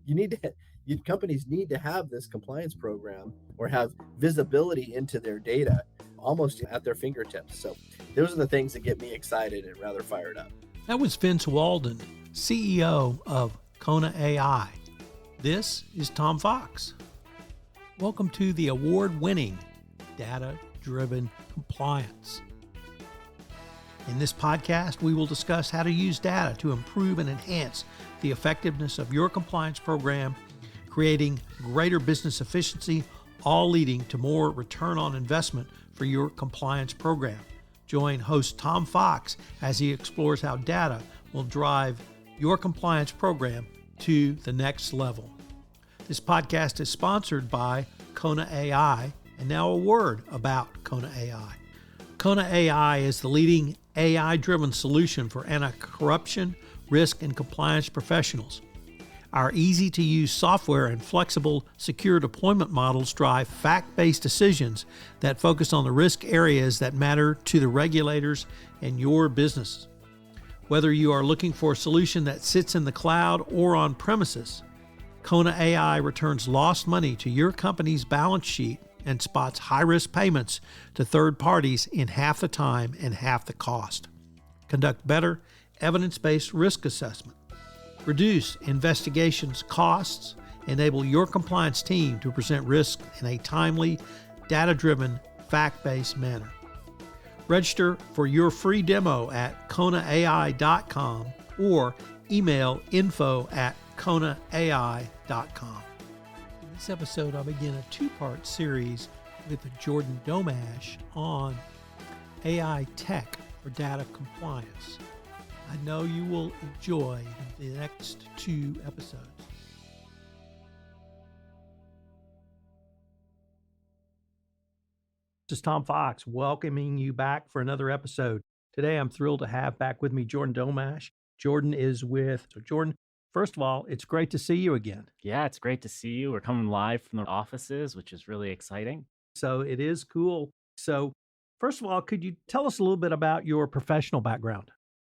you need to companies need to have this compliance program or have visibility into their data almost at their fingertips. So those are the things that get me excited and rather fired up. That was Vince Walden, CEO of Kona AI. This is Tom Fox. Welcome to the award-winning Data-Driven Compliance. In this podcast, we will discuss how to use data to improve and enhance the effectiveness of your compliance program, creating greater business efficiency, all leading to more return on investment for your compliance program. Join host Tom Fox as he explores how data will drive your compliance program to the next level. This podcast is sponsored by Kona AI, and now a word about Kona AI. Kona AI is the leading AI-driven solution for anti-corruption, risk, and compliance professionals. Our easy-to-use software and flexible, secure deployment models drive fact-based decisions that focus on the risk areas that matter to the regulators and your business. Whether you are looking for a solution that sits in the cloud or on premises, Kona AI returns lost money to your company's balance sheet and spots high-risk payments to third parties in half the time and half the cost. Conduct better, evidence-based risk assessment. Reduce investigations costs. Enable your compliance team to present risk in a timely, data-driven, fact-based manner. Register for your free demo at konaai.com or email info@konaai.com. In this episode, I'll begin a two-part series with Jordan Domash on AI tech for data compliance. I know you will enjoy the next two episodes. This is Tom Fox welcoming you back for another episode. Today, I'm thrilled to have back with me Jordan Domash. Jordan, first of all, it's great to see you again. Yeah, it's great to see you. We're coming live from the offices, which is really exciting. So it is cool. So first of all, could you tell us a little bit about your professional background?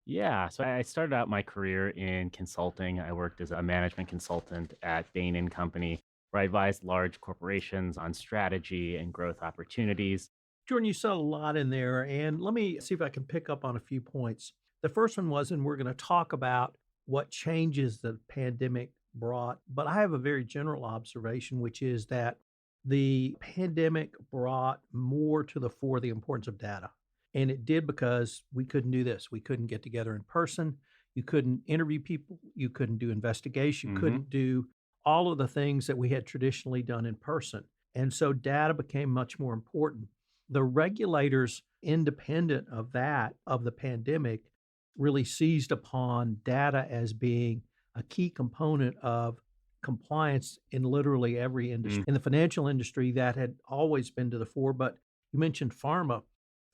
Yeah, so I started out my career in consulting. I worked as a management consultant at Bain and Company, where I advised large corporations on strategy and growth opportunities. Jordan, you said a lot in there, and let me see if I can pick up on a few points. The first one was, and we're going to talk about what changes the pandemic brought, but I have a very general observation, which is that the pandemic brought more to the fore the importance of data. And it did because we couldn't do this. We couldn't get together in person. You couldn't interview people. You couldn't do investigation. You couldn't do all of the things that we had traditionally done in person. And so data became much more important. The regulators, independent of that, of the pandemic, really seized upon data as being a key component of compliance in literally every industry. In the financial industry, that had always been to the fore, but you mentioned pharma.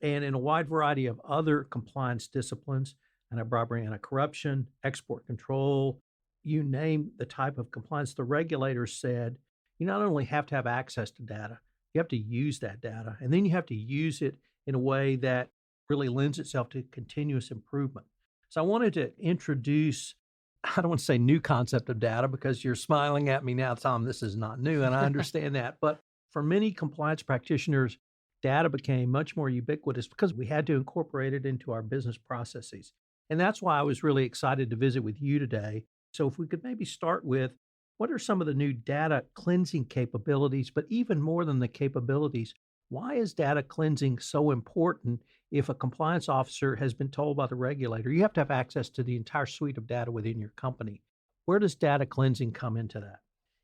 And in a wide variety of other compliance disciplines, anti-bribery, anti-corruption, export control, you name the type of compliance, the regulators said, you not only have to have access to data, you have to use that data, and then you have to use it in a way that really lends itself to continuous improvement. So I wanted to introduce, I don't want to say new concept of data because you're smiling at me now, Tom, this is not new, and I understand that. But for many compliance practitioners, data became much more ubiquitous because we had to incorporate it into our business processes. And that's why I was really excited to visit with you today. So if we could maybe start with, what are some of the new data cleansing capabilities, but even more than the capabilities, why is data cleansing so important if a compliance officer has been told by the regulator, you have to have access to the entire suite of data within your company? Where does data cleansing come into that?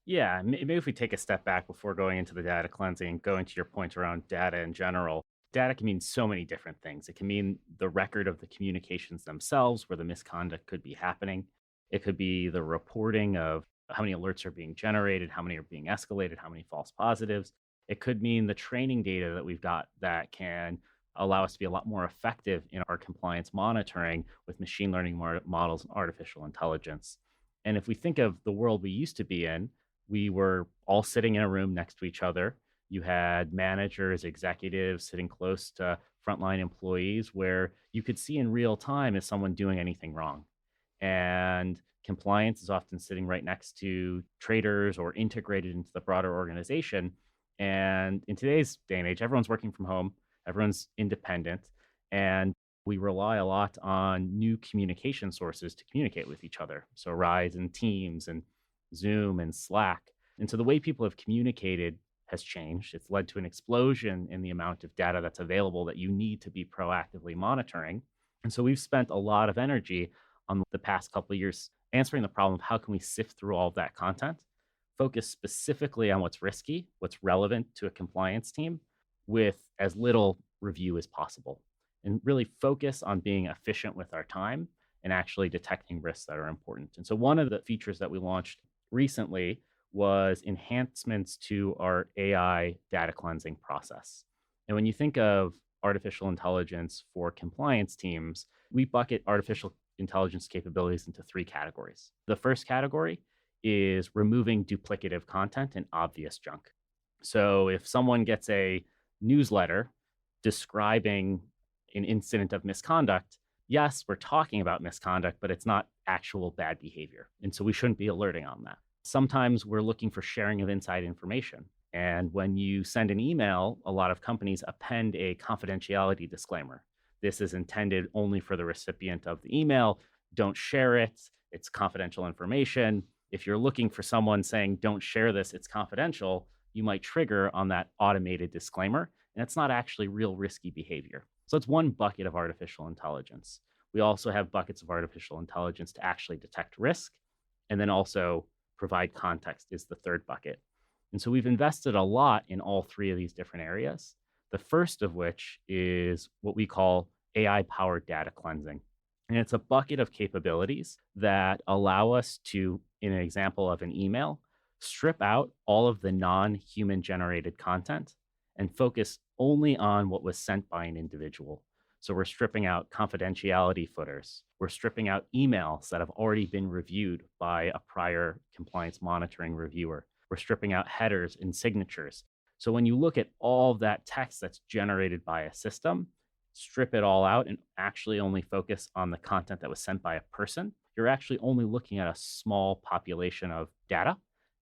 Yeah, maybe if we take a step back before going into the data cleansing, going to your point around data in general, data can mean so many different things. It can mean the record of the communications themselves, where the misconduct could be happening. It could be the reporting of how many alerts are being generated, how many are being escalated, how many false positives. It could mean the training data that we've got that can allow us to be a lot more effective in our compliance monitoring with machine learning models and artificial intelligence. And if we think of the world we used to be in, we were all sitting in a room next to each other. You had managers, executives sitting close to frontline employees where you could see in real time is someone doing anything wrong. And Compliance is often sitting right next to traders or integrated into the broader organization. And in today's day and age, everyone's working from home, everyone's independent, and we rely a lot on new communication sources to communicate with each other. So Rise and Teams and Zoom and Slack. And so the way people have communicated has changed. It's led to an explosion in the amount of data that's available that you need to be proactively monitoring. And so we've spent a lot of energy on the past couple of years answering the problem of how can we sift through all of that content, focus specifically on what's risky, what's relevant to a compliance team with as little review as possible, and really focus on being efficient with our time and actually detecting risks that are important. And so one of the features that we launched recently was enhancements to our AI data cleansing process. And when you think of artificial intelligence for compliance teams, we bucket artificial intelligence capabilities into three categories. The first category is removing duplicative content and obvious junk. So if someone gets a newsletter describing an incident of misconduct, yes, we're talking about misconduct, but it's not actual bad behavior. And so we shouldn't be alerting on that. Sometimes we're looking for sharing of inside information. And when you send an email, a lot of companies append a confidentiality disclaimer. This is intended only for the recipient of the email. Don't share it. It's confidential information. If you're looking for someone saying, don't share this, it's confidential, you might trigger on that automated disclaimer. And it's not actually real risky behavior. So it's one bucket of artificial intelligence. We also have buckets of artificial intelligence to actually detect risk, and then also provide context is the third bucket. And so we've invested a lot in all three of these different areas. The first of which is what we call AI-powered data cleansing. And it's a bucket of capabilities that allow us to, in an example of an email, strip out all of the non-human generated content and focus only on what was sent by an individual. So we're stripping out confidentiality footers. We're stripping out emails that have already been reviewed by a prior compliance monitoring reviewer. We're stripping out headers and signatures. So when you look at all of that text that's generated by a system, strip it all out and actually only focus on the content that was sent by a person, you're actually only looking at a small population of data,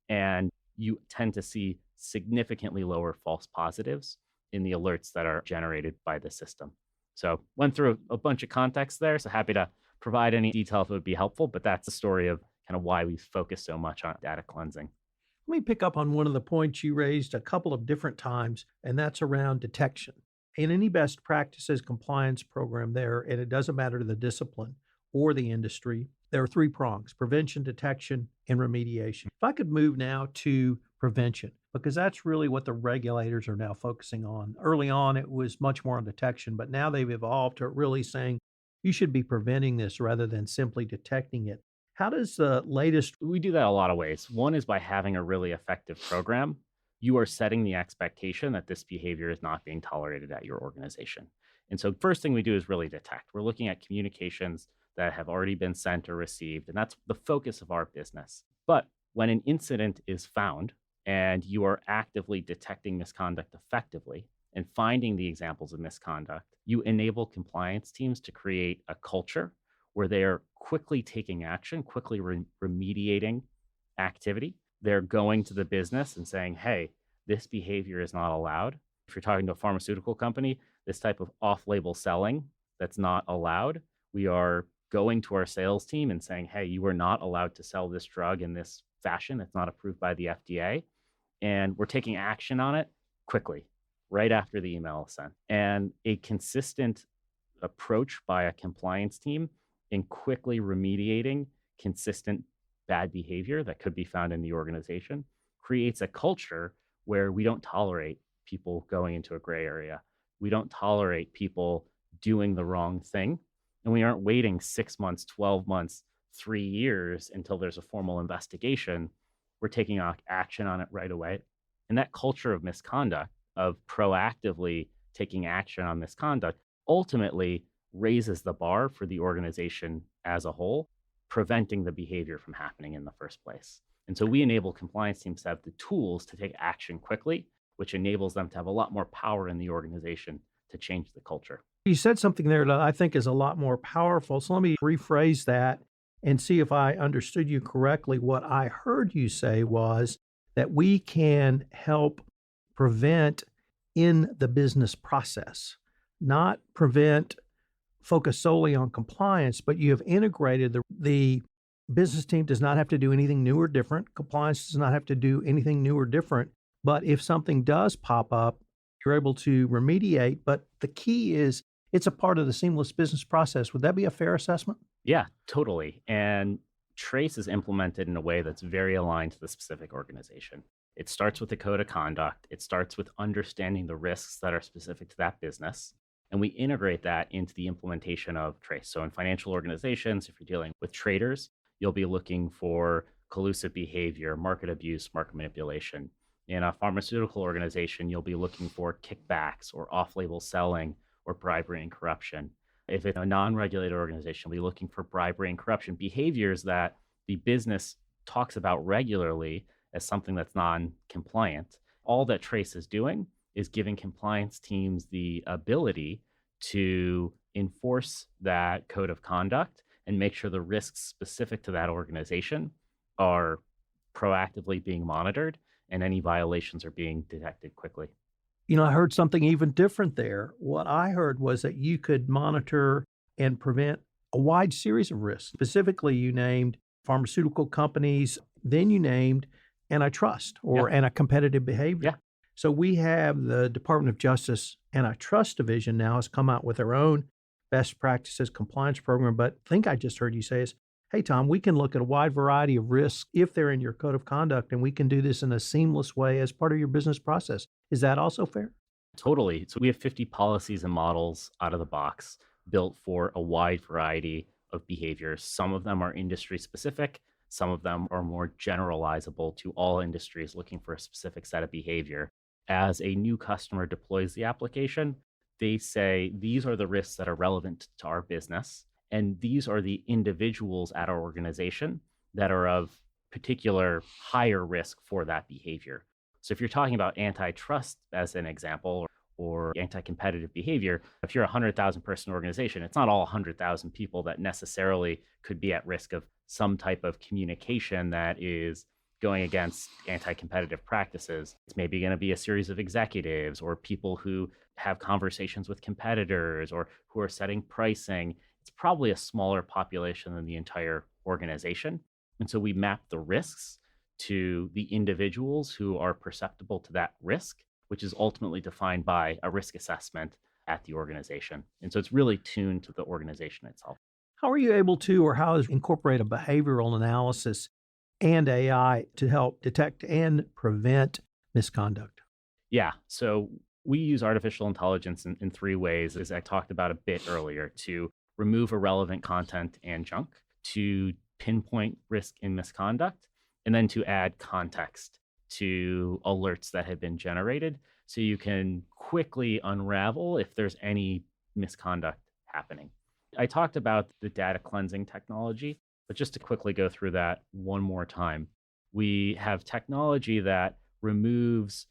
and you tend to see significantly lower false positives in the alerts that are generated by the system. So went through a bunch of context there, so happy to provide any detail if it would be helpful, but that's the story of kind of why we focus so much on data cleansing. Let me pick up on one of the points you raised a couple of different times, and that's around detection. In any best practices compliance program there, and it doesn't matter to the discipline or the industry, there are three prongs: prevention, detection, and remediation. If I could move now to prevention, because that's really what the regulators are now focusing on. Early on, it was much more on detection, but now they've evolved to really saying you should be preventing this rather than simply detecting it. How does the latest We do that a lot of ways. One is by having a really effective program. You are setting the expectation that this behavior is not being tolerated at your organization. And so first thing we do is really detect. We're looking at communications that have already been sent or received, and that's the focus of our business. But when an incident is found and you are actively detecting misconduct effectively and finding the examples of misconduct, you enable compliance teams to create a culture where they're quickly taking action, quickly remediating activity. They're going to the business and saying, hey, this behavior is not allowed. If you're talking to a pharmaceutical company, this type of off-label selling that's not allowed, we are going to our sales team and saying, hey, you are not allowed to sell this drug in this fashion. It's not approved by the FDA. And we're taking action on it quickly, right after the email is sent. And a consistent approach by a compliance team in quickly remediating consistent bad behavior that could be found in the organization creates a culture where we don't tolerate people going into a gray area. We don't tolerate people doing the wrong thing. And we aren't waiting 6 months, 12 months, 3 years until there's a formal investigation. We're taking action on it right away. And that culture of misconduct, of proactively taking action on misconduct, ultimately raises the bar for the organization as a whole, preventing the behavior from happening in the first place. And so we enable compliance teams to have the tools to take action quickly, which enables them to have a lot more power in the organization to change the culture. You said something there that I think is a lot more powerful. So let me rephrase that. and see if I understood you correctly. What I heard you say was that we can help prevent in the business process, not prevent focus solely on compliance, but you have integrated the business team does not have to do anything new or different. Compliance does not have to do anything new or different. But if something does pop up, you're able to remediate. But the key is it's a part of the seamless business process. Would that be a fair assessment? Yeah, totally. And Trace is implemented in a way that's very aligned to the specific organization. It starts with the code of conduct. It starts with understanding the risks that are specific to that business. And we integrate that into the implementation of Trace. So in financial organizations, if you're dealing with traders, you'll be looking for collusive behavior, market abuse, market manipulation. In a pharmaceutical organization, you'll be looking for kickbacks or off-label selling or bribery and corruption. If it's a non-regulated organization, we'll be looking for bribery and corruption behaviors that the business talks about regularly as something that's non-compliant. All that Trace is doing is giving compliance teams the ability to enforce that code of conduct and make sure the risks specific to that organization are proactively being monitored and any violations are being detected quickly. I heard something even different there. What I heard was that you could monitor and prevent a wide series of risks. Specifically, you named pharmaceutical companies, then you named antitrust Yeah. or anti-competitive behavior. Yeah. So we have the Department of Justice Antitrust Division now has come out with their own best practices compliance program. But I think I just heard you say is, hey, Tom, we can look at a wide variety of risks if they're in your code of conduct, and we can do this in a seamless way as part of your business process. Is that also fair? Totally. So we have 50 policies and models out of the box built for a wide variety of behaviors. Some of them are industry specific. Some of them are more generalizable to all industries looking for a specific set of behavior. As a new customer deploys the application, they say, these are the risks that are relevant to our business. And these are the individuals at our organization that are of particular higher risk for that behavior. So if you're talking about antitrust as an example, or anti-competitive behavior, if you're a 100,000 person organization, it's not all 100,000 people that necessarily could be at risk of some type of communication that is going against anti-competitive practices. It's maybe going to be a series of executives or people who have conversations with competitors or who are setting pricing. It's probably a smaller population than the entire organization. And so we map the risks to the individuals who are perceptible to that risk, which is ultimately defined by a risk assessment at the organization. And so it's really tuned to the organization itself. How are you able to, or how is incorporate a behavioral analysis and AI to help detect and prevent misconduct? Yeah. So we use artificial intelligence in three ways, as I talked about a bit earlier, to remove irrelevant content and junk, to pinpoint risk in misconduct, and then to add context to alerts that have been generated so you can quickly unravel if there's any misconduct happening. I talked about the data cleansing technology, but just to quickly go through that one more time, we have technology that removes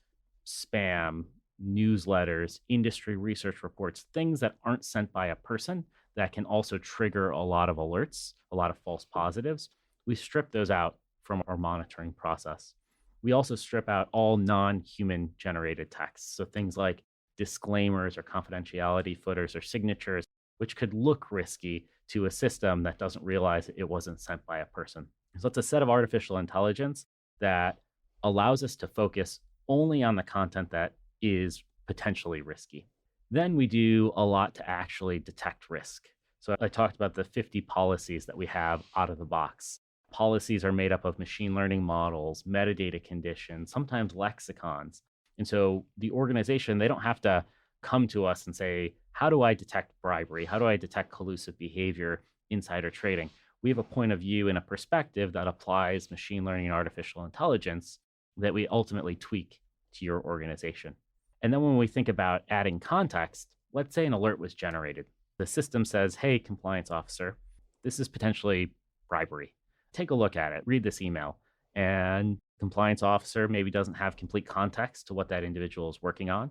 spam, newsletters, industry research reports, things that aren't sent by a person that can also trigger a lot of alerts, a lot of false positives. We strip those out from our monitoring process. We also strip out all non-human generated text. So things like disclaimers or confidentiality footers or signatures, which could look risky to a system that doesn't realize it wasn't sent by a person. So it's a set of artificial intelligence that allows us to focus only on the content that is potentially risky. Then we do a lot to actually detect risk. So I talked about the 50 policies that we have out of the box. Policies are made up of machine learning models, metadata conditions, sometimes lexicons. And so the organization, they don't have to come to us and say, how do I detect bribery? How do I detect collusive behavior, insider trading? We have a point of view and a perspective that applies machine learning and artificial intelligence that we ultimately tweak to your organization. And then when we think about adding context, let's say an alert was generated. The system says, hey, compliance officer, this is potentially bribery. Take a look at it, read this email. And compliance officer maybe doesn't have complete context to what that individual is working on.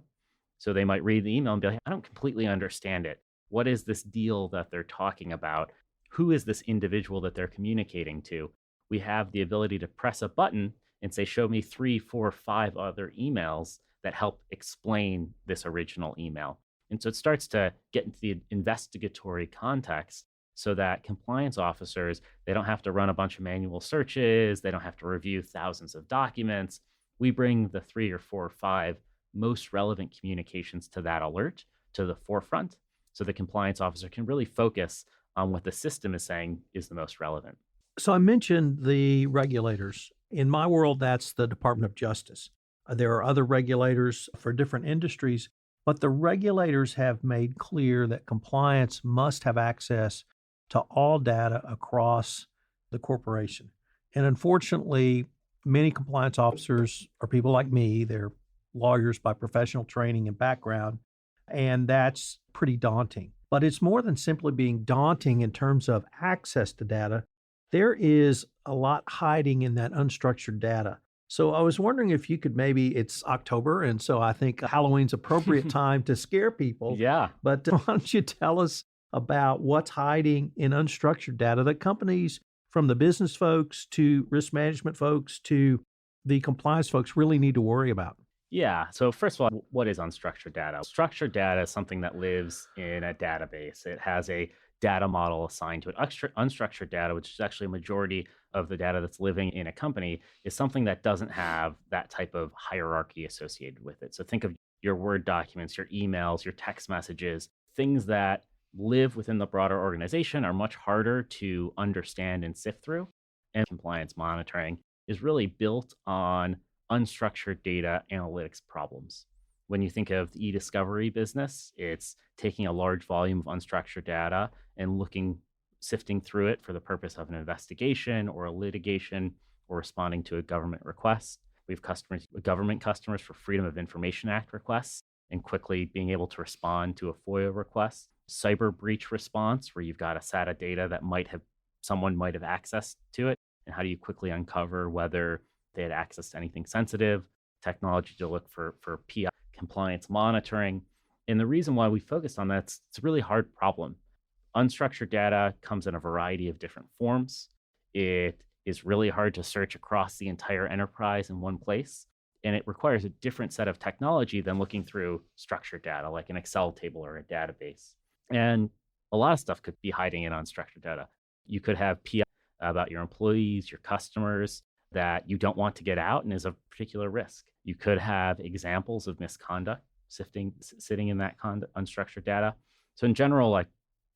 So they might read the email and be like, I don't completely understand it. What is this deal that they're talking about? who is this individual that they're communicating to, we have the ability to press a button and say, show me 3, 4, 5 other emails that help explain this original email. And so it starts to get into the investigatory context so that compliance officers, they don't have to run a bunch of manual searches. They don't have to review thousands of documents. We bring the 3 or 4 or 5 most relevant communications to that alert to the forefront so the compliance officer can really focus on what the system is saying is the most relevant. So I mentioned the regulators. In my world, that's the Department of Justice. There are other regulators for different industries, but the regulators have made clear that compliance must have access to all data across the corporation. And unfortunately, many compliance officers are people like me. They're lawyers by professional training and background, and that's pretty daunting. But it's more than simply being daunting in terms of access to data. There is a lot hiding in that unstructured data. So I was wondering if you could it's October, and so I think Halloween's appropriate time to scare people. Yeah. But why don't you tell us about what's hiding in unstructured data that companies, from the business folks to risk management folks to the compliance folks, really need to worry about? Yeah. So first of all, what is unstructured data? Structured data is something that lives in a database. It has a data model assigned to it. Unstructured data, which is actually a majority of the data that's living in a company, is something that doesn't have that type of hierarchy associated with it. So think of your Word documents, your emails, your text messages, things that live within the broader organization are much harder to understand and sift through. And compliance monitoring is really built on unstructured data analytics problems. When you think of the e-discovery business, it's taking a large volume of unstructured data and sifting through it for the purpose of an investigation or a litigation or responding to a government request. We have government customers for Freedom of Information Act requests and quickly being able to respond to a FOIA request. Cyber breach response, where you've got a set of data that someone might have access to it, and how do you quickly uncover whether they had access to anything sensitive, technology to look for PI compliance monitoring. And the reason why we focused on that, it's a really hard problem. Unstructured data comes in a variety of different forms. It is really hard to search across the entire enterprise in one place. And it requires a different set of technology than looking through structured data, like an Excel table or a database. And a lot of stuff could be hiding in unstructured data. You could have PI about your employees, your customers, that you don't want to get out and is a particular risk. You could have examples of misconduct sitting in that unstructured data. So in general,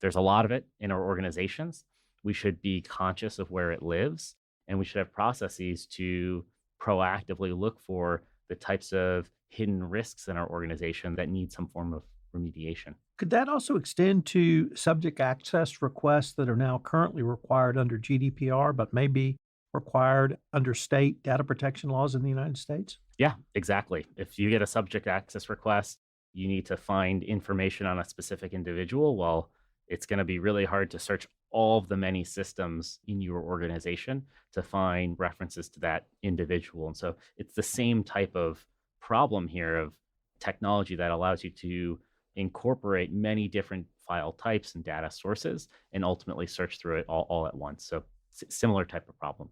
there's a lot of it in our organizations. We should be conscious of where it lives, and we should have processes to proactively look for the types of hidden risks in our organization that need some form of remediation. Could that also extend to subject access requests that are now currently required under GDPR, but may be required under state data protection laws in the United States? Yeah, exactly. If you get a subject access request, you need to find information on a specific individual. Well, it's going to be really hard to search all of the many systems in your organization to find references to that individual. And so it's the same type of problem here of technology that allows you to incorporate many different file types and data sources and ultimately search through it all at once. So similar type of problem.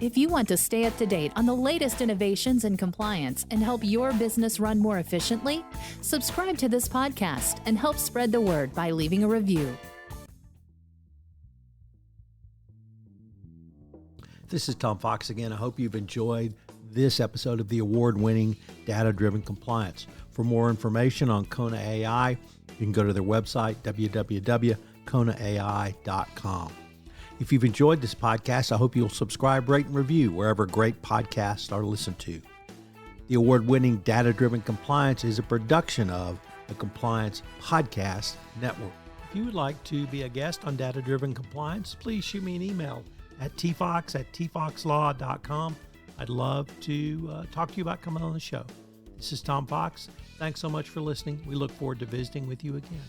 If you want to stay up to date on the latest innovations in compliance and help your business run more efficiently, subscribe to this podcast and help spread the word by leaving a review. This is Tom Fox again. I hope you've enjoyed this episode of the award-winning Data-Driven Compliance. For more information on Kona AI, you can go to their website, www.konaai.com. If you've enjoyed this podcast, I hope you'll subscribe, rate, and review wherever great podcasts are listened to. The award-winning Data-Driven Compliance is a production of the Compliance Podcast Network. If you would like to be a guest on Data-Driven Compliance, please shoot me an email at tfox@tfoxlaw.com. I'd love to talk to you about coming on the show. This is Tom Fox. Thanks so much for listening. We look forward to visiting with you again.